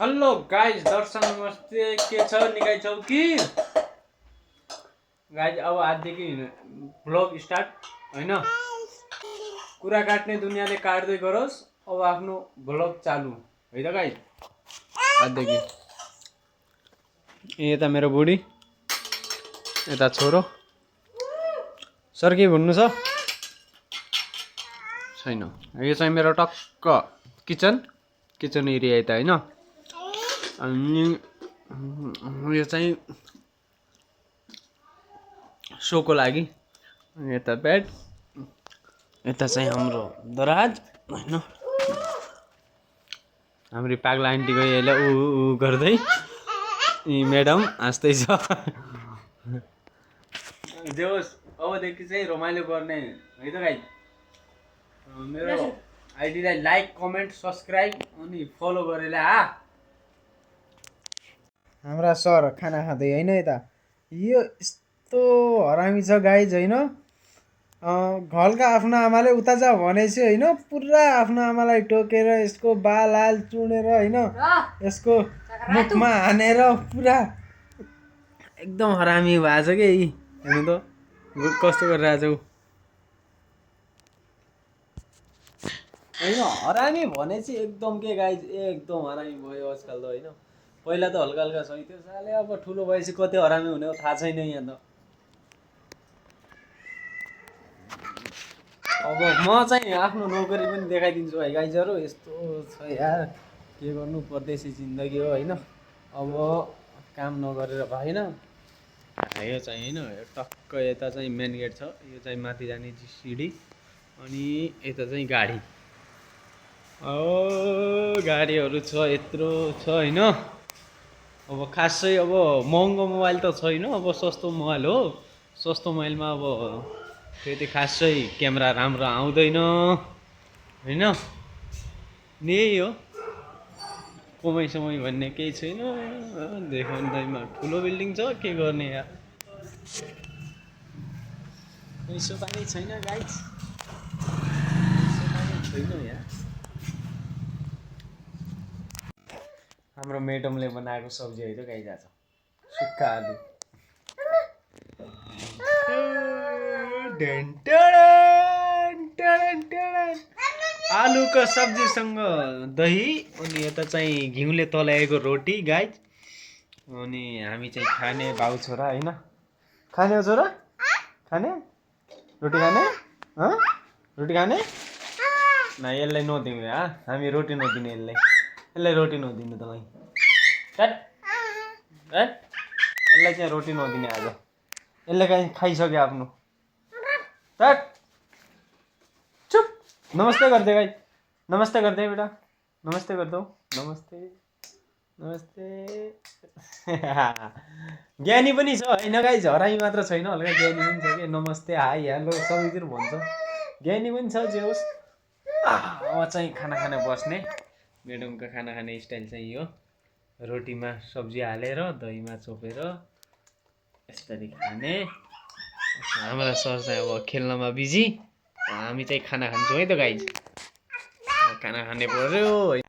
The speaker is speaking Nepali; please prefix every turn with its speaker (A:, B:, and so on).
A: हेलो गाइज, दर्शन नमस्ते। के छ, निकै छौ कि गाइज? अब आजदेखि ब्लग स्टार्ट होइन, कुरा काट्ने दुनियाँले काट्दै गरोस्। अब आफ्नो ब्लग चालु है त गाइज। आजदेखि यता मेरो बुढी, यता छोरो। सर के भन्नु छ? छैन। यो चाहिँ मेरो टक्क किचन एरिया यता होइन। अनि यो चाहिँ सोको लागि। यता बेड, यता चाहिँ हाम्रो दराज होइन। हाम्रो पाग्ला आन्टीको यसले ऊ गर्दै म्याडम हाँस्दैछ। जे होस्, अबदेखि चाहिँ रमाइलो गर्ने है त गाइज। मेरो आइडीलाई लाइक, कमेन्ट, सब्सक्राइब अनि फलो गरेर
B: हाम्रा सर खाना खाँदै होइन। यता यो यस्तो हरामी छ गाइज होइन। घरका आफ्नो आमाले उता जा भनेपछि होइन, पुरा आफ्नो आमालाई टोकेर यसको बाल हाल चुडेर होइन, यसको मुखमा हानेर पुरा एकदम हरामी भएको छ कि। हेर्नु त कस्तो गरिरहेको छ होइन। हरामी भनेपछि एकदम के गाइज, एकदम हरामी भयो आजकल त होइन। पहिला त हल्का हल्का सही थियो साले, अब ठुलो भएपछि कति हरामी हुने हो थाहा छैन यहाँ त। अब म चाहिँ आफ्नो नोकरी पनि देखाइदिन्छु है गाइजहरू। यस्तो छ यार, के गर्नु, परदेशी जिन्दगी हो होइन। अब काम नगरेर भएन। यो चाहिँ होइन, टक्क यता चाहिँ मेन गेट छ। यो चाहिँ माथि जाने सिडी, अनि यता चाहिँ गाडी। गाडीहरू छ, यत्रो छ होइन। अब खासै अब महँगो मोबाइल त छैन, अब सस्तो मोबाइल हो। सस्तो मोबाइलमा अब त्यति खासै क्यामेरा राम्रो आउँदैन होइन। यही हो, कमाइ समाइ भन्ने केही छैन। देखाउँदैमा ठुलो बिल्डिङ छ, के गर्ने यार। पैसा पानी छैन गाइज, छैन यार। हाम्रो मेडमले बनाएको सब्जी है त गाइज, आज सुक्खा आलु। आलुको सब्जीसँग दही, अनि यता चाहिँ घिउले तलाएको रोटी गाइज। अनि हामी चाहिँ खाने भाउ छोरा होइन। खाने हो छोरा? खाने रोटी खाने? रोटी खाने? न, यसलाई नदिउँ या, हामी रोटी नदिने यसलाई रोटी नदिनु तपाईँ। यसलाई चाहिँ रोटी नदिने आज। यसले कहीँ खाइसक्यो आफ्नो। चुप। नमस्ते गरिदे गाई, नमस्ते गरिदे बेटा, नमस्ते गरिदेऊ, नमस्ते नमस्ते। ज्ञानी पनि छ होइन गाइज, हरामी मात्र छैन, हल्का ज्ञानी पनि छ कि। नमस्ते, हाई, हेलो सबैतिर भन्छ। ज्ञानी पनि छ, जे होस्। अब चाहिँ खाना खान बस्ने। मेडमको खाना खाने स्टाइल चाहिँ यो, रोटीमा सब्जी हालेर दहीमा चोपेर यसरी खाने। हाम्रा सर चाहिँ अब खेल्नमा बिजी, हामी चाहिँ खाना खान्छौँ है त गाइज। खाना खाने पर्यो।